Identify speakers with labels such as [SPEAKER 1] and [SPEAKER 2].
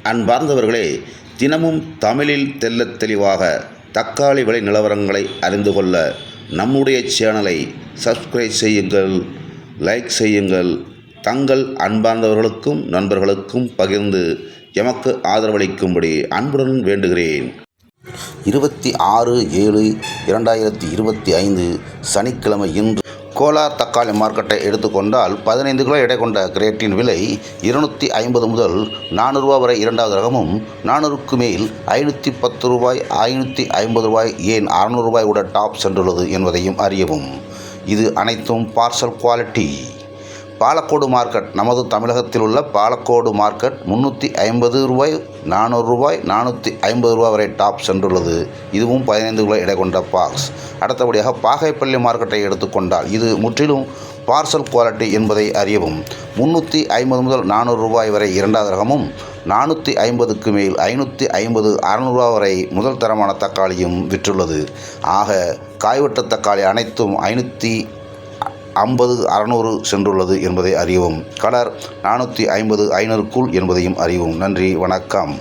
[SPEAKER 1] அன்பார்ந்தவர்களே, தினமும் தமிழில் தெள்ளத் தெளிவாக தக்காளி விலை நிலவரங்களை அறிந்து கொள்ள நம்முடைய சேனலை சப்ஸ்கிரைப் செய்யுங்கள், லைக் செய்யுங்கள். தங்கள் அன்பார்ந்தவர்களுக்கும் நண்பர்களுக்கும் பகிர்ந்து எமக்கு ஆதரவளிக்கும்படி அன்புடன் வேண்டுகிறேன். 26/7/2025 சனிக்கிழமை இன்று கோலார் தக்காளி மார்க்கெட்டை எடுத்துக்கொண்டால் 15 கிலோ எடை கொண்ட கிரேட்டின் விலை 250 முதல் 400 ரூபாய் வரை இரண்டாவது ரகமும், 400க்கு மேல் 510 ரூபாய், 550 ரூபாய், ஏன் 600 ரூபாய் கூட டாப் சென்றுள்ளது என்பதையும் அறியவும். இது அனைத்தும் பார்சல் குவாலிட்டி. பாலக்கோடு மார்க்கெட், நமது தமிழகத்தில் உள்ள பாலக்கோடு மார்க்கெட் 350 ரூபாய், 400 ரூபாய், 450 ரூபாய் வரை டாப் சென்றுள்ளது. இதுவும் 15 கிலோ எடை கொண்ட பாக்ஸ். அடுத்தபடியாக பாகைப்பள்ளி மார்க்கெட்டை எடுத்துக்கொண்டால் இது முற்றிலும் பார்சல் குவாலிட்டி என்பதை அறியவும். 350 முதல் 400 ரூபாய் வரை இரண்டாவது ரகமும், 450க்கு மேல் 550, 600 ரூபாய் வரை முதல் தரமான தக்காளியும் விற்றுள்ளது. ஆக காய்வட்ட தக்காளி அனைத்தும் 550, 600 சென்றுள்ளது என்பதை அறியவும். கலர் 450, 500க்குள் என்பதையும் அறியவும். நன்றி, வணக்கம்.